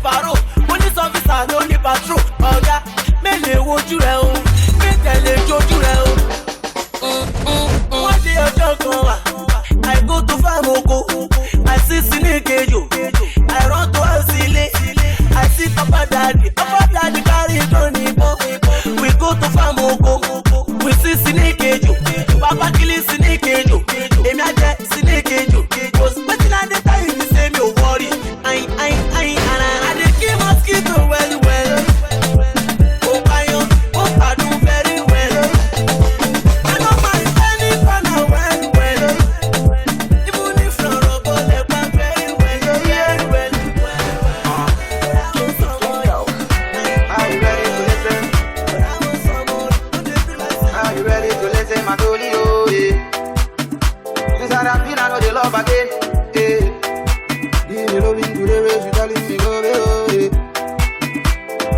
paro. Police officer no need patrol. Oga, mele wojú rẹ o, mele jojú rẹ o. One day ọjọ́ kan wà, I go to farm oko, I see Sinikejo, I run to Asile, I see Papa Daddy carry Tony-Bo. We go to farm oko, we see Sinikejo, Papa kill Sinikejo, Emi aje Sinikejo. Was wetin I dey tell you say me o worry, I dey kill mosquito well well. Oh iron, oh I do very well. I no mind any corner well well. Even if no rubber leg very well, very well. Are you ready to listen? Are you ready to listen, my dolly? Oh yeah. Since I feel I know the love again. Yeah. Give me loving to the way she telling me love it. Oh yeah.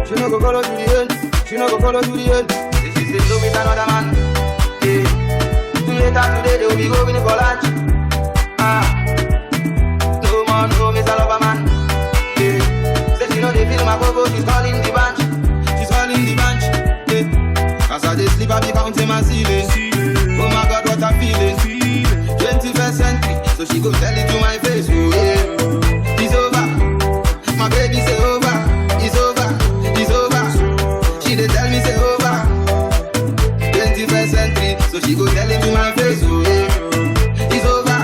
She no go follow to the end. She no go follow to the end. She say love with another man. Yeah. Later today they will be going for lunch. No more, no Mr. Lover man. Yeah. Say she know they feel my bubble. She's calling the bunch. She's calling the bunch. Yeah. As I dey sleep, I be counting my ceiling. Oh my God, what I'm feeling. 21st century, so she go tell it to my face. Oh yeah, it's over. My baby say over. It's over. It's over. She dey tell me say over. 21st century, so she go tell it to my face. Oh yeah, it's over.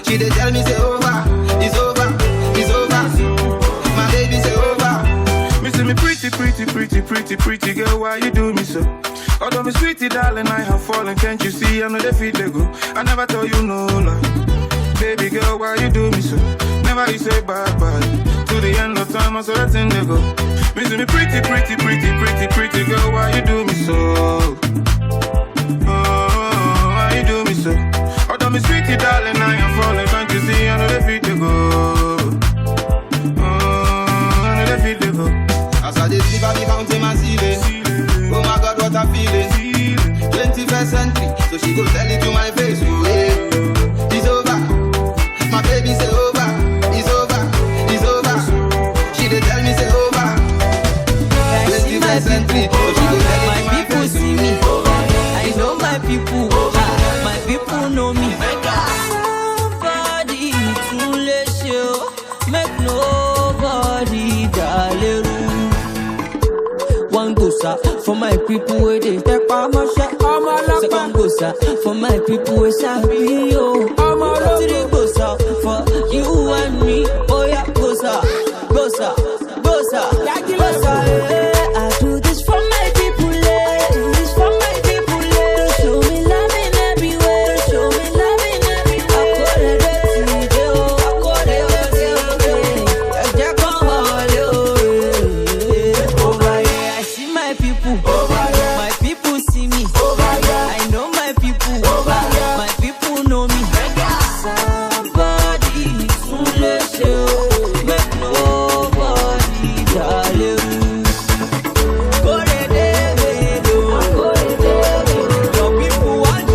She dey tell me say over. It's over. It's over. My baby say over. Me say me pretty girl, why you do me so? Although me sweetie darling, I have fallen, can't you see? I know they feel they go. I never tell you no lie. Baby girl, why you do me so? Never you say bye-bye. To the end of time, I saw that thing they go. Me say me pretty girl, why you do me so? Oh, why you do me so? Although me sweetie darling, I am falling, can't you see? I know they feel they go. Oh, I know they feel they go. As I dey sleep, I be counting my ceiling. Oh my God, what I'm feeling. 21st century, so she go tell it to my face. Oh yeah, it's over. My baby say over. It's over. It's over. She dey tell me say over. 21st century, so she go tell it to my people face. see me. I know my people. My people know me. Somebody to let you make nobody gallery. One gosa for my people where they step on my shot. Second gosa for my people where sabi yo. Three gosa for you and me. Oh yeah, gosa. I do this for my people. Do this for my people. Show me loving everywhere. Show me loving everywhere. I see my people. My people see me. I know my people. My people know me. Somebody to let you make nobody darling. Your people want to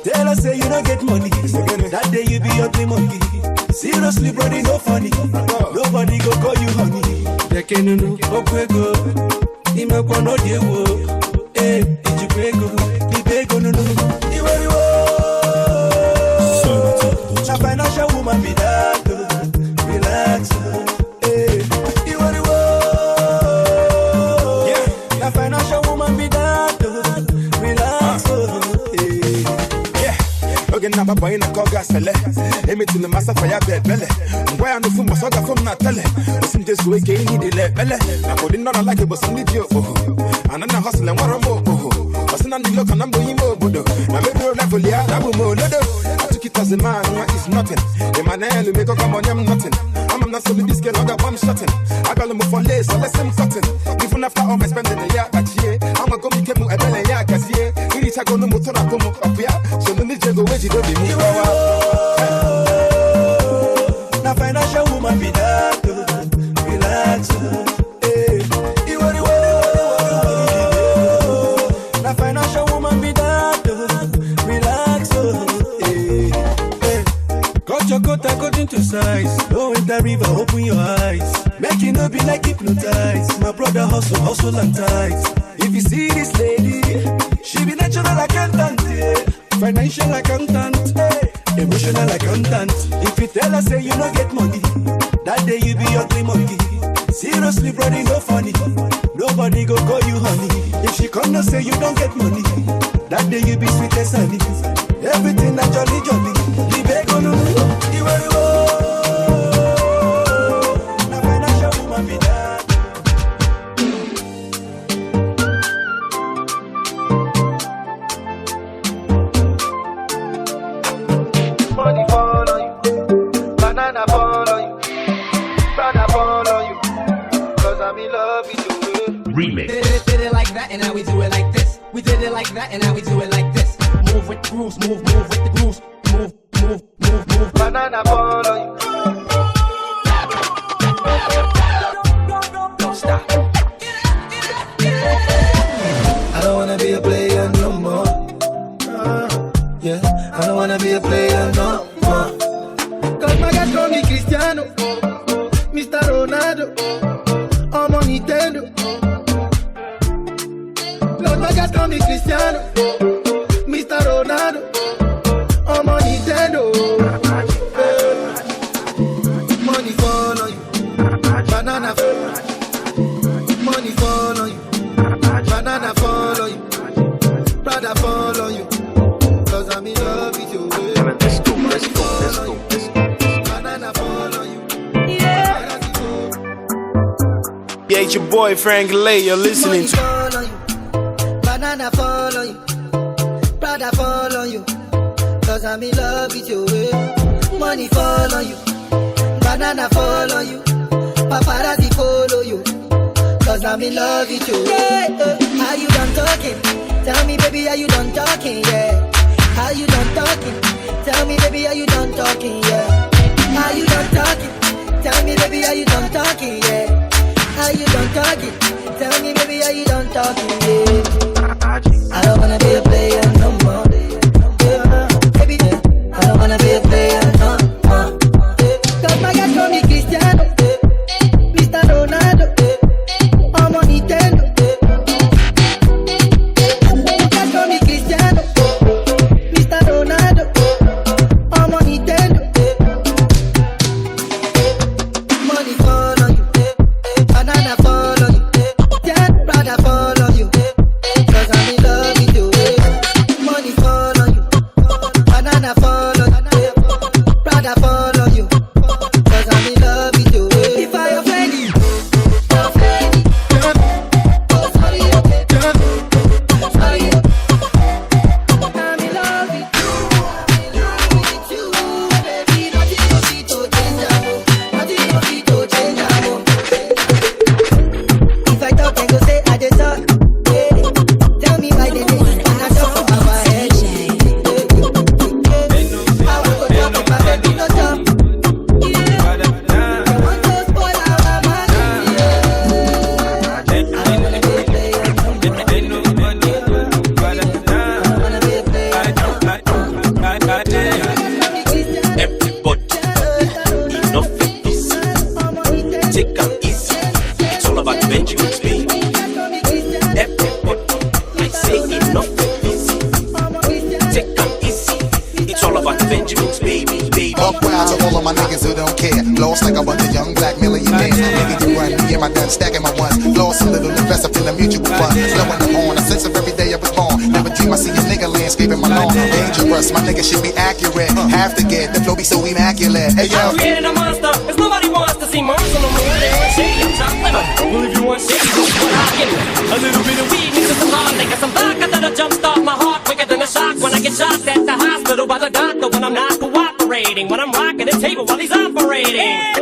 Tell us say you don't get money. That day you be ugly monkey. Seriously, brody, no funny. Nobody go call you honey. Dekenunu, okwego. Imekwa no diewo. Ijikwego. Ibego nunu. Iweriwo. A financial woman be that. Relax. Iweriwo. A financial woman be that. Relax. Okay, na baba ina koga sele. Emi to the master fire bele. Why I no fu masoga from na tele. Osim just we ke ni de le bele. Na ko dinno na like but some need you. Anana hustle and waro mo. Osina ni loka na mbo imo bodo. Na me bro level ya na bu mo lodo. I took it as a man, it's nothing. Emmanuel make up on him nothing. I'm not so this girl, I got one shotting. I got him for lace, so let's him cutting. Even after all my spending the year, but yeah, I'm a go be came a belly, yeah, cause yeah, he reach a go no motor up here. So the need to go where you don't be me. Now financial woman be that, relax. Now financial woman be that, relax. Cut your coat according to size. Go in the river, open your eyes. Make it not be like hypnotized. My brother hustle and tight. If you see this lady, she be natural accountant, yeah. Financial accountant, hey. Emotional accountant. If you tell her say you don't get money, that day you be ugly monkey. Seriously, brother, no funny. Nobody go call you honey. If she come and say you don't get money, that day you be sweet as honey. Everything that jolly. The beg on you, now financial woman be that. Money fall on you, banana fall on you, brother fall on you, cause I'm in love with you. Remix. Did it like that and now we do it like this. We did it like that and now we do it like this. Move with the grooves, move with the grooves. Move. Banana fall on you. Don't stop. I don't wanna be a player no more. Yeah, I don't wanna be a player no more. Cause my guys call me Cristiano, Mr. Ronaldo, I'm on Nintendo. Cause my guys call me Cristiano, Mr. Ronaldo, I'm on Nintendo. Money fall on you, banana fall. Money fall on you, banana fall on you, brother fall on you. Cause I'm in love with you. Let's go. Banana fall on you. Yeah, it's your boy Frank Lay. You're listening to Fall on you. Banana fall on you, brother fall on you. Cause I'm in love with you. Money fall on you, banana fall on you, paparazzi follow you. Cause I'm in love with you. Yeah, how you done talking? Tell me baby, are you done talking? Yeah. How you done talking? Tell me baby, are you done talking? Yeah. How you done talking? Tell me baby, are you done talking? Yeah. How you done talking? Tell me baby, are you done talking? Yeah. I don't wanna be a player no more. Baby, I don't wanna be a player no more. Cause my guys call me Cristiano, Mr. Ronaldo, I'm on Nintendo. My guys call me Cristiano, Mr. Ronaldo, I'm on Nintendo. Money fall on you, banana fall on you, yeah, brother fall on you. Cause I'm in love with you. Money fall on you, banana fall on you, brother fall on you. Cause I'm in love with you. If I offend you, sorry, sorry. I'm in love with you, baby. Nothing no fit to change am, nothing no fit to change am. If I talk, then go say I dey talk. Tell me why they and I talk for our head. I will go talk if my baby no talk. I want to spoil our money. I don't wanna be a player no more. I wanna be a player no Everybody, enough of this. Take am easy. It's all about Benjamin's baby. Everybody, I say enough of this. Take am easy. It's all about Benjamin's baby. Up wild to all of my niggas who don't care. Lost like a bunch of young black millionaires. Nigga, you run me, yeah, my done stacking my ones. Lost a little, invest up in the mutual fund. Blowing the horn, a sense of every day I was born. Never dream I see a nigga landscape leave him alone. Dangerous, my nigga should be accurate. Have to get the flow be so immaculate. Hey yo, I'm creating a monster, cause nobody wants to see monster no more. They want shady, I'm top liver. Well, if you want shady, I'll give you a little bit of weed, mix with some hard liquor, some vodka that'll jumpstart my heart quicker than a shock when I get shot at the hospital by the doctor when I'm not cooperating. When I'm rocking the table while he's operating.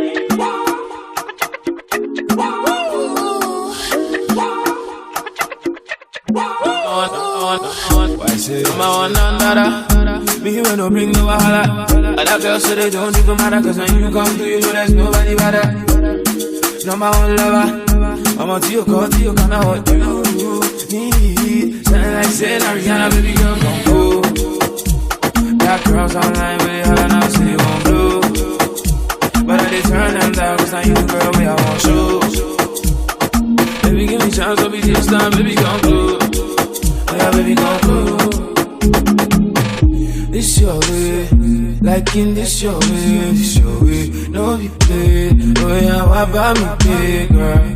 Why say I'm a one and me when no bring no wahala. Other girls say they don't even matter, cause when you come to you know there's nobody better. Number one lover, I'm on to your call, to your kind of what you need. Sound like saying Ariana, baby girl, come go. Got girls online, but they holler now, say they won't blow. But I did turn them down, cause now you the girl, me I want show. Baby, give me chance, don't be this time, baby, come go. Yeah, baby, come go. This your way, like in this your way, this your way. No be paid, oh yeah, why buy me big, girl?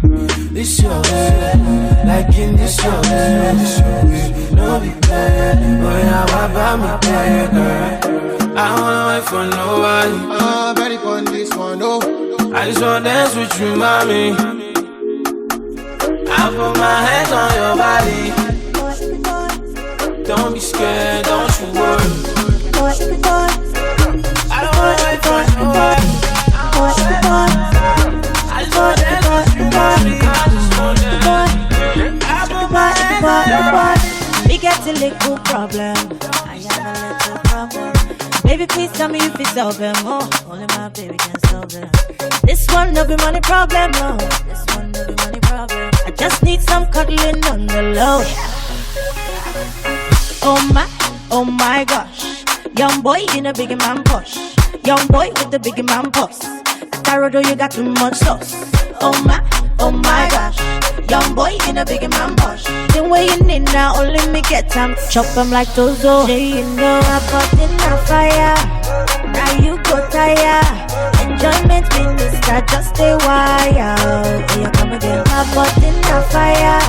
This your way, like in this your way, this your way. No be paid, oh yeah, why buy me big, girl? I don't wanna wait for nobody. I'm ready for this one, no. I just wanna dance with you, mommy. I put my hands on your body. Don't be scared, don't you worry. I don't wanna wait for nobody. I just wanna dance with you, mommy. I just wanna dance. I put my hands on your body. We get a little problem. I have a little problem. Baby, please tell me if it's solve them. Oh, only my baby can solve them. This one no be money problem. No, this one no be money problem. I just need some cuddling on the low. Oh my gosh. Young boy in a big man push. Young boy with the big man puss. Tarodo, you got too much sauce. Oh my gosh. Young boy in a big man push. The way you need now, only me get time. Chop them like Tozo. Yeah, you know I put in a fire. Now you go tired. Enjoyment minister, just stay wild. Here you come again. I put in a fire.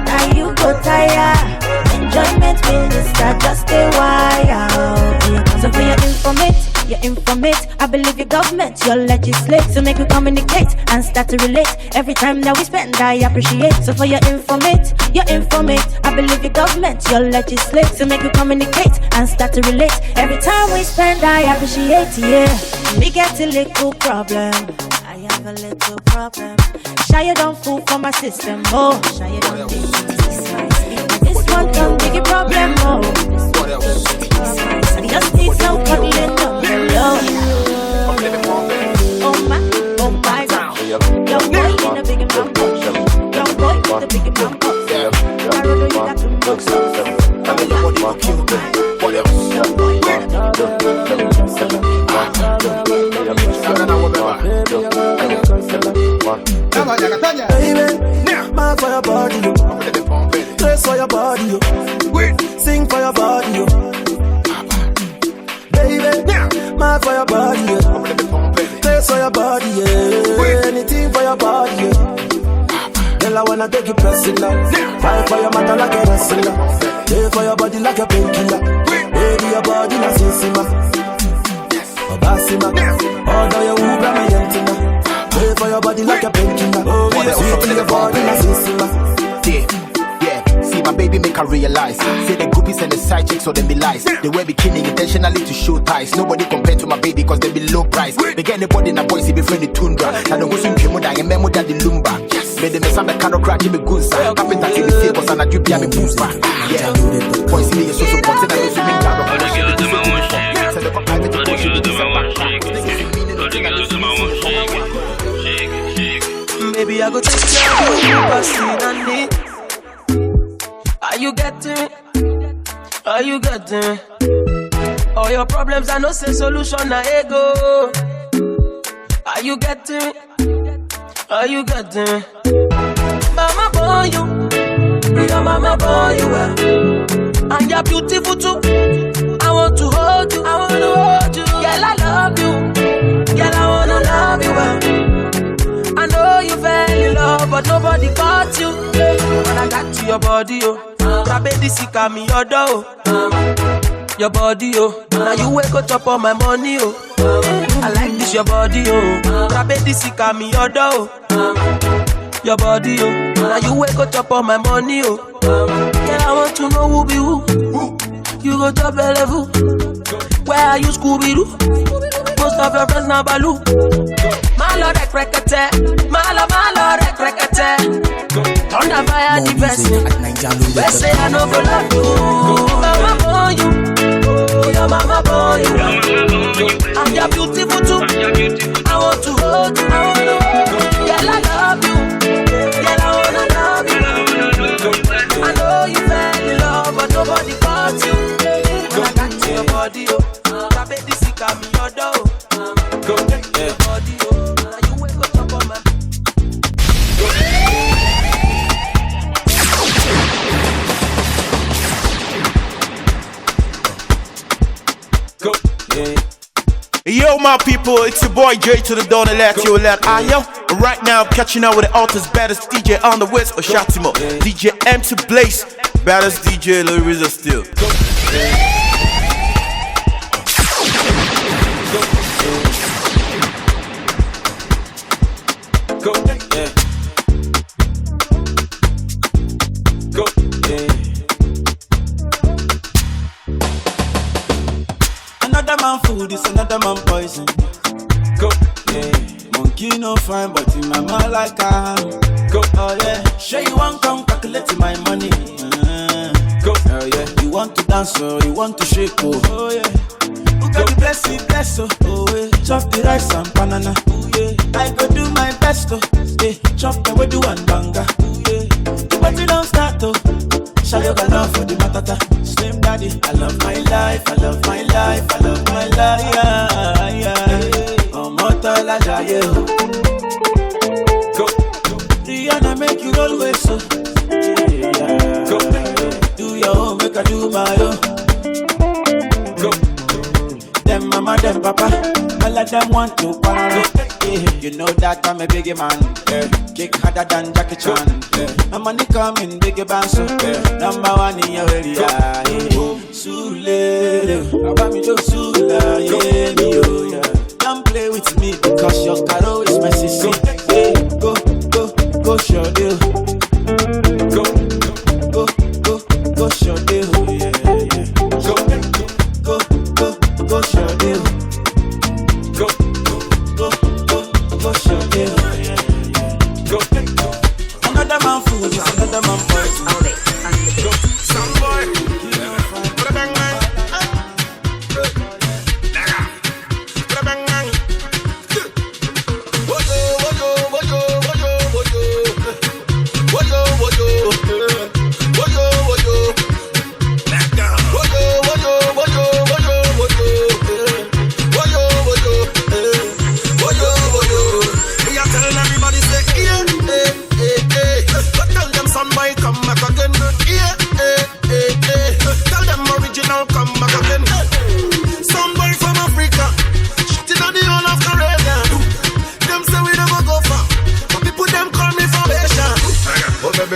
Now you go tired. Enjoyment minister, just stay wild. So for your informate, I believe your government, your legislate. So make we communicate and start to relate. Every time that we spend, I appreciate. So for your informate, I believe your government, your legislate. So make we communicate and start to relate. Every time we spend, I appreciate, yeah. Me get a little problem. I have a little problem. Shy you don't fool for my system, oh. Shy you don't think this one don't big a problem, oh. I just need some cuddling on the low. Oh my God. Young boy in a big man push. Young boy with a big man push. I don't know you got too much sauce. I'm in the body for Cupid. What else? Baby, mad for your body, yo. Dress for your body, yo. Sing for your body, yo. Baby, mad for your body, yo. Dress for your body, yeah. Anything for your body, yeah. Girl, I wanna take you personal. Fight for your mother like a wrestler. Play for your body like a painkiller. Baby, your body na sissima. Obasima. Although you who grab my empty. Play for your body like a painkiller. Oh, yeah, sweet in your body na sissima. Yeah, see my baby make her realize. Say the groupies and the side chicks, so them be lies. They wear bikini intentionally to show ties. Nobody compared to my baby cause they be low price. They get anybody in a boy, see be friendly tundra. I don't go swim Kemuda and memo that the lumba. Made them some kind of crack in me gunsa. Carpenter see me say cause I'm a dripy and me booster. Yeah, boys see me so content and swimming down. All the girls in my one shake. All the girls in my one shake. All the girls in my one shake. Baby, I go take care of you, passing on me. Are you getting me? Are you getting me? All your problems, I know say solution, na ego. Are you getting me? Are you getting me? Mama born you, your mama born you well. And you're beautiful too. I want to hold you, I want to hold you. Girl, I love you, girl, I wanna love you well. I know you fell in love, but nobody got you. When I got to your body, oh. Rabedi sika mi odo. Your body, oh. Now you wake up on my money, oh. I like this, your body, oh. Rabedi sika mi odo. Your body, oh. Now you wake up on my money, oh. Girl, I want to know who be who. You go top a level. Where are you, Scooby-Doo? Most of your friends now baloo. Malo rek rekete, malo rek rekete. Thunder fire the best. Best say I no go love you. Mama born you, your mama born you. And you're beautiful too. I want to hold you, I wanna hold you. Girl, I love you. Girl, I wanna love you. I know you fell in love, but nobody caught you. When I got to your body, oh, Rabedi sika mi odo. Go, yeah. Body, oh, now you wake up on my. Go, yeah. Yo, my people, it's your boy J to the Don Electio Ayo. Right now, I'm catching up with the Alta's baddest DJ on the West, Oshatimo. DJ M2 Blaze, baddest DJ Larissa still. Go, yeah. Go, yeah. Go, yeah. Another man food is another man poison. Go, yeah. Monkey no fine, but in my mind like I am. Go, oh yeah. Sure you want come calculate my money. Go, oh yeah. You want to dance or you want to shake oh yeah. Who got the blessing, bless oh yeah. Chop the rice and banana. Oh yeah. I go do my best oh yeah. Chop the way do one banga. Oh yeah. But you don't start oh. Shall you got love for the matata? Slim daddy, I love my life, I love my life, I love my life. Yeah, yeah. Oh, Motola Jaye. Go. Rihanna make you always so. Yeah. Go. Do your own, make I do my own. Go. Them mama, them papa, all of them want to party. Yeah. You know that I'm a biggie man. Yeah. Kick harder than Jackie Chan. Yeah. My money coming, biggie band so yeah. Number one in your area. Yeah. Sule, I want me to Sula, yeah, me oh yeah. Don't play with me because your caro is my sister. Yeah. Go, show deal. Go, show deal. Yeah, yeah. Go, show deal. Go, show deal. Yeah, yeah. Go. Another man food is another man poison. Go. Some boy.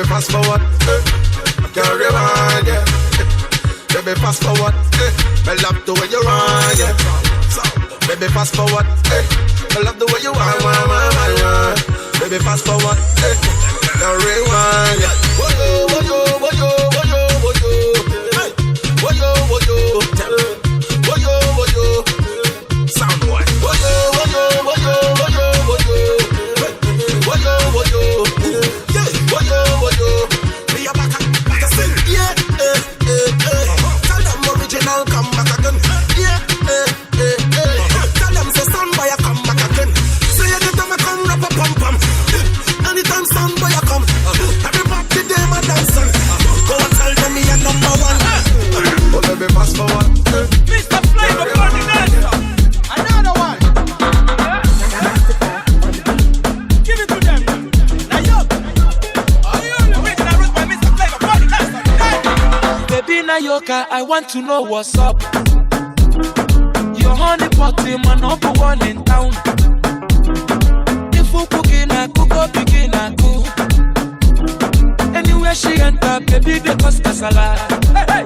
Fast forward, I can't rewind, yeah. Baby, fast forward, I love the way you run, yeah. So, baby, fast forward, I love the way you run. Baby, fast forward, now rewind, yeah. Sound boy. Come back again. Yeah, tell them say son boy come back again. Say you get them come rap a pum pum. Anytime son boy come, everybody day my dancing. Go and tell them me a number one. Oh baby fast forward. Mr. Flavor Coordinator. Another one. Give it to them. Now yo, are you the original root by Mr. Flavor Coordinator? Baby Nayoka, I want to know what's up. Your honey party, my number one in town. If you cooking, I cook up, begin, I cook. Anywhere Anywhere she enter, baby, they cause casala. Hey,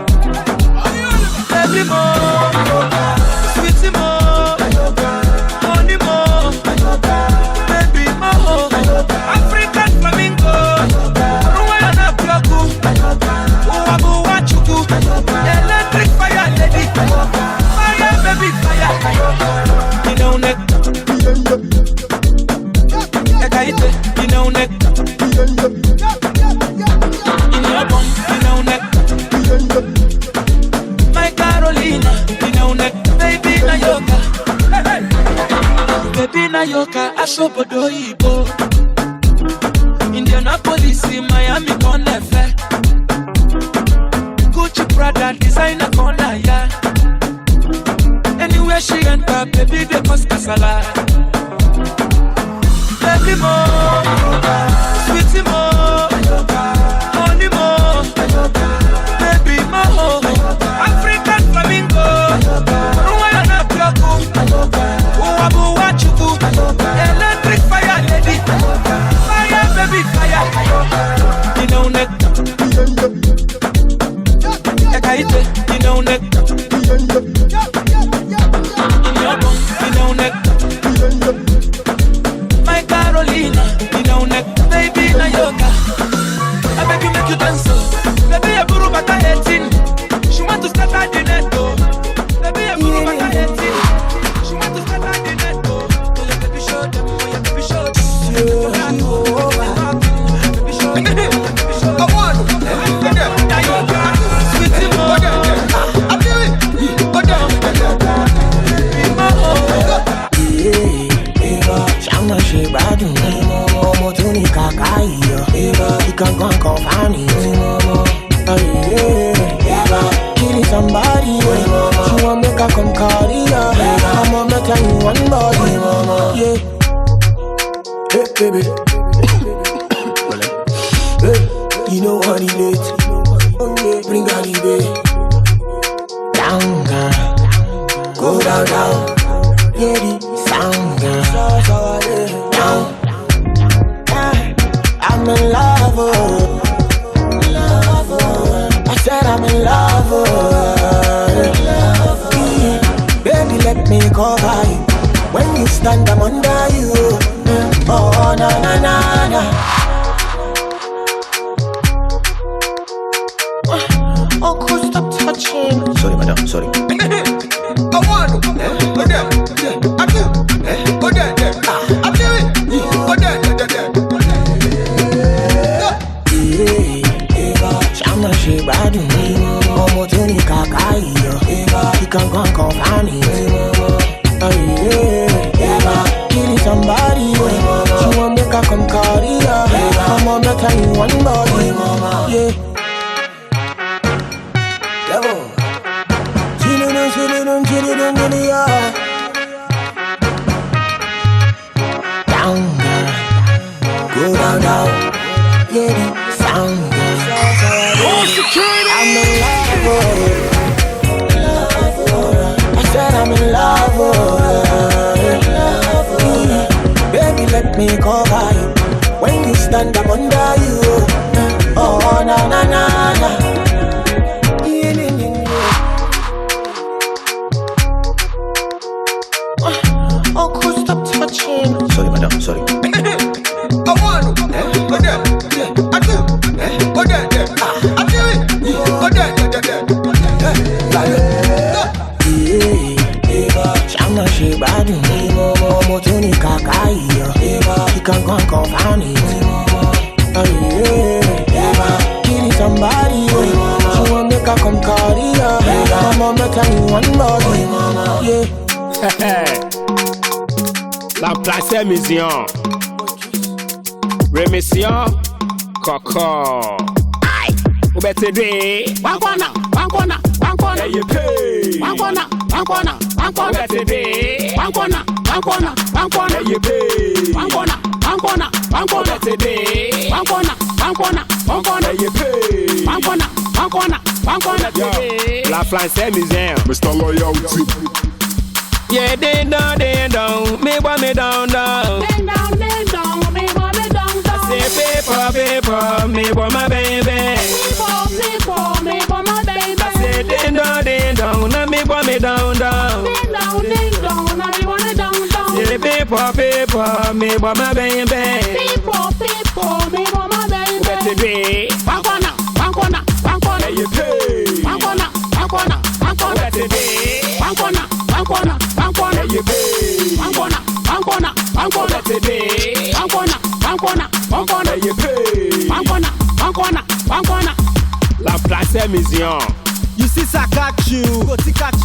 baby mo, sweetie mo, honey mo, baby mo, African flamingo, Rwanda bloku, Uwabu wachuku, electric fire lady, fire baby fire, you know neck, ekaite, you know neck, in your bum, you know neck. My Carolina, you know neck, baby na yoka, baby na yoka, ashobodo ibo. Indianapolis, Miami, Connefe, Gucci, Prada, designer corner, yeah. Anywhere she enter, baby they cause casala. Baby mo, sweetie mo, honey mo, baby mo, African flamingo, Rwanda bloku, Uwabu wachuku, electric fire lady, fire baby fire, you know neck, ekaite, you know neck, in your bum, you know neck. My Carolina, you know neck, baby na yoga. I beg you make you dance, baby a buru bata 18. She want to start at the net, baby a buru bata 18. She want to start at the net, oh yeah baby show them, oh yeah baby show them. Baby show them, baby show them. I want, na yoga, sweetie mo, I feel it, Shama she bad me, momo tuni kakai yo. You can go and confine me, killing somebody, she want make her come carry ya. I'ma make her in one body, yeah. Hey baby, hey, you know what it is. Bring her the bay, down girl, go down down. Yeah, the sound girl. Down. I'm in love, oh. I said I'm in love, oh. Baby, let me cover you. When you stand, I'm under you. Oh, na na na na. Oh, cool, stop touching. Sorry, madam, sorry. I want to. I do. Go there. I do it. Go there. Shama she bad me, momo tuni kakai yo. You can go and confine me, killing somebody, she want make her come carry ya. I'ma make her in one body, yeah. Devil, chillin', yeah. Down, girl. Go down, down. Yeah, the sound, girl. I'm in love, oh. I said I'm in love, oh. Baby, let me cover you. When you stand, I'm under you. Oh, na na na na. Oh, cool, stop touching. Sorry, madam, sorry. I want to. Go there. I do. Go there. I do it. Go there. Shama she bad me, momo tuni kakai yo. You can go and confine me, killing somebody, she want make her come carry ya. I'ma make her in one body, yeah. La place mission. Remission. Coco. Aye. Ubetede. One corner. Hey, you pay. One corner. Ubetede. One corner. Hey, you pay. One corner. Ubetede. One corner. Hey, you pay. One corner. Yo, La place mission. Mr. Loyalty. Yeah, they down, me want me down. Bend down, me want me down. I say paper, people, me for my baby. People, me for my baby. I say ding dong, now me for me down. Ding dong, now me want it down. Say people, me for my baby. People, me for my baby. Better be. One corner. Hey, you pay. One corner. Better be. One corner. Hey, you pay. One corner. Better be. One corner. Hey, you pay. One corner. La place mission. You see Sakachu,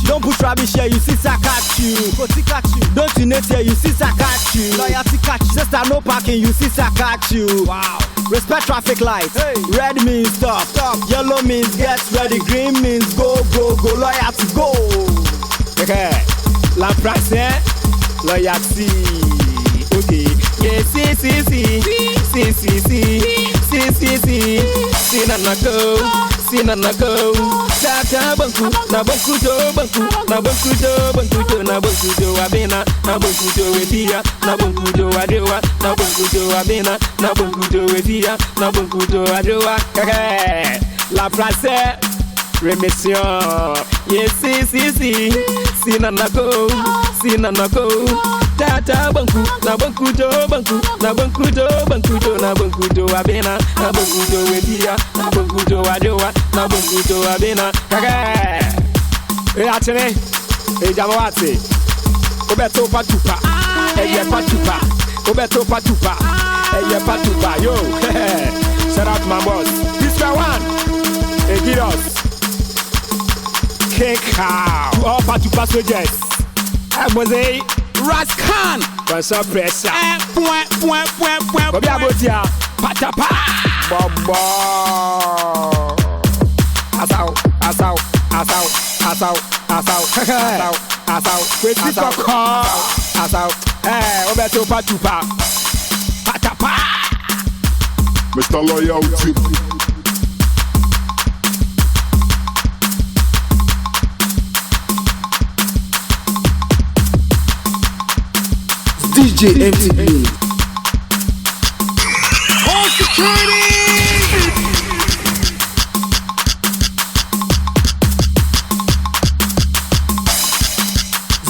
don't push rubbish here, you see Sakachu, don't you net here, you see Sakachu, loyalty catch, sister no parking, you see Sakachu, wow, respect traffic lights, hey. Red means stop, yellow means get ready, green means go, loyalty go, okay, la place, loyalty, okay, yeah, see na go, Tata banku, na banku do abena, na banku do wetia, na banku do adewa, na banku do abena, na banku do wetia, na banku do adewa, kake, la place, remission, yes, see na go, Tata banku, na banku do abena, na banku do wetia, na banku do adewa, na banku do abena, kake. Achene, jamawate, obeto patupa, eye patupa, yo, shout out my boss, this one, give us, King Cow, all patupa soldiers, Abose, Raskan, what's up, pressure, point, Bobby Abotia, patapa, Bobo, asau, obeto patupa, patapa, Mr. Loyalty. DJ MTV. All security!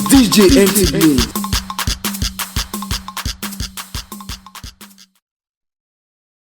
DJ MTV.